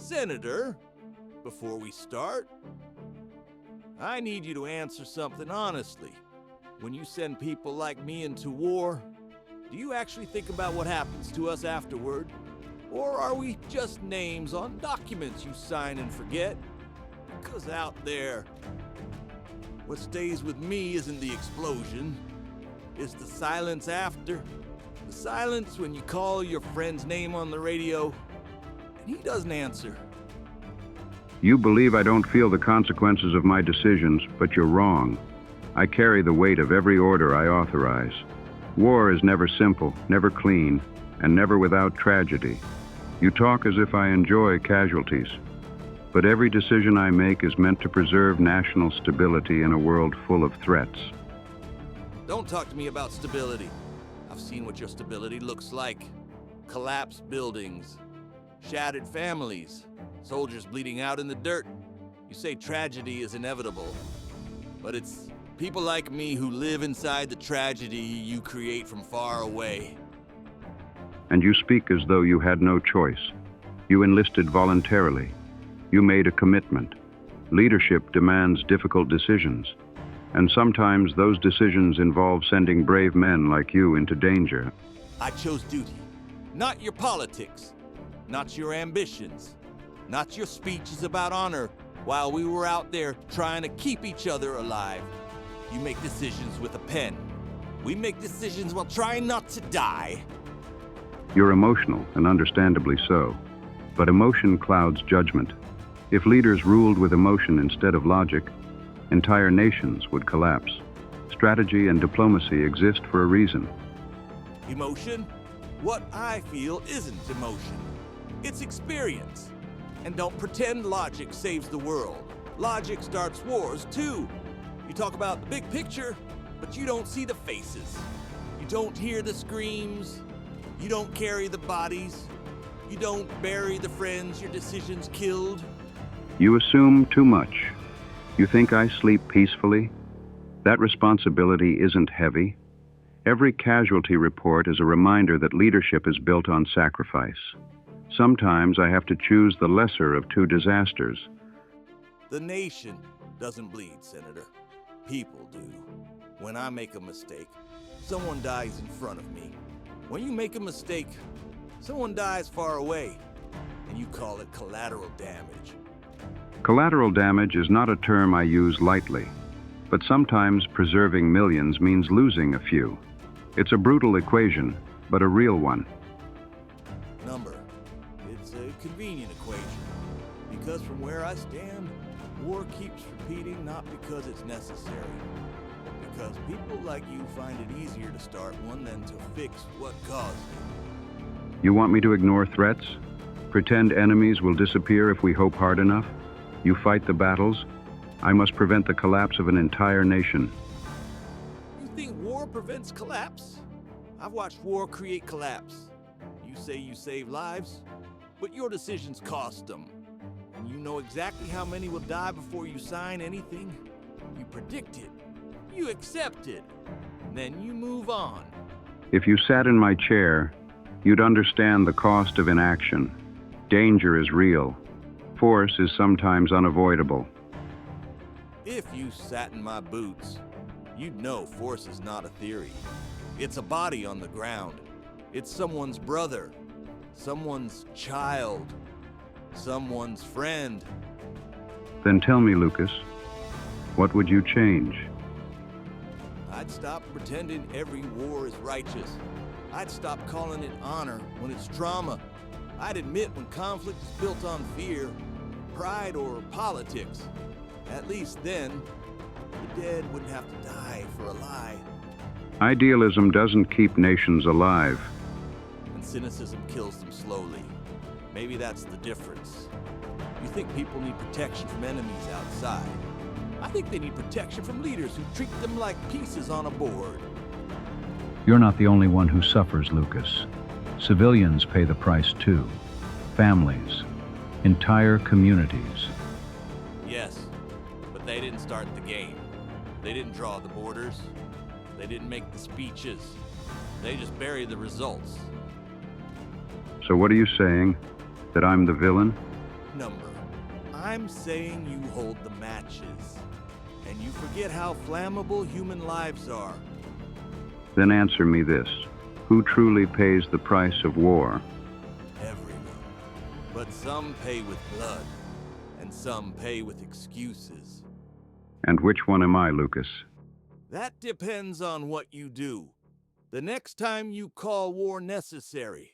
Senator, before we start, I need you to answer something honestly. When you send people like me into war, do you actually think about what happens to us afterward? Or are we just names on documents you sign and forget? Because out there, what stays with me isn't the explosion, it's the silence after. The silence when you call your friend's name on the radio, and he doesn't answer. You believe I don't feel the consequences of my decisions, but you're wrong. I carry the weight of every order I authorize. War is never simple, never clean, and never without tragedy. You talk as if I enjoy casualties, but every decision I make is meant to preserve national stability in a world full of threats. Don't talk to me about stability. I've seen what your stability looks like. Collapsed buildings, shattered families, soldiers bleeding out in the dirt. You say tragedy is inevitable, but it's people like me who live inside the tragedy you create from far away. And you speak as though you had no choice. You enlisted voluntarily. You made a commitment. Leadership demands difficult decisions, and sometimes those decisions involve sending brave men like you into danger. I chose duty, not your politics, not your ambitions, not your speeches about honor while we were out there trying to keep each other alive. You make decisions with a pen. We make decisions while trying not to die. You're emotional, and understandably so. But emotion clouds judgment. If leaders ruled with emotion instead of logic, entire nations would collapse. Strategy and diplomacy exist for a reason. Emotion? What I feel isn't emotion. It's experience. And don't pretend logic saves the world. Logic starts wars, too. You talk about the big picture, but you don't see the faces. You don't hear the screams. You don't carry the bodies. You don't bury the friends your decisions killed. You assume too much. You think I sleep peacefully? That responsibility isn't heavy. Every casualty report is a reminder that leadership is built on sacrifice. Sometimes I have to choose the lesser of two disasters. The nation doesn't bleed, Senator. People do. When I make a mistake, someone dies in front of me. When you make a mistake, someone dies far away, and you call it collateral damage. Collateral damage is not a term I use lightly, but sometimes preserving millions means losing a few. It's a brutal equation, but a real one. Number. It's a convenient equation. Because from where I stand, war keeps repeating not because it's necessary, but because people like you find it easier to start one than to fix what caused it. You want me to ignore threats? Pretend enemies will disappear if we hope hard enough? You fight the battles. I must prevent the collapse of an entire nation. You think war prevents collapse? I've watched war create collapse. You say you save lives, but your decisions cost them. And you know exactly how many will die before you sign anything. You predict it. You accept it. And then you move on. If you sat in my chair, you'd understand the cost of inaction. Danger is real. Force is sometimes unavoidable. If you sat in my boots, you'd know force is not a theory. It's a body on the ground. It's someone's brother, someone's child, someone's friend. Then tell me, Lucas, what would you change? I'd stop pretending every war is righteous. I'd stop calling it honor when it's trauma. I'd admit when conflict is built on fear, pride, or politics. At least then, the dead wouldn't have to die for a lie. Idealism doesn't keep nations alive. And cynicism kills them slowly. Maybe that's the difference. You think people need protection from enemies outside. I think they need protection from leaders who treat them like pieces on a board. You're not the only one who suffers, Lucas. Civilians pay the price too. Families, entire communities. Yes, but they didn't start the game. They didn't draw the borders. They didn't make the speeches. They just bury the results. So what are you saying? That I'm the villain? number. I'm saying you hold the matches. And you forget how flammable human lives are. Then answer me this. Who truly pays the price of war? Everyone. But some pay with blood, and some pay with excuses. And which one am I, Lucas? That depends on what you do. The next time you call war necessary,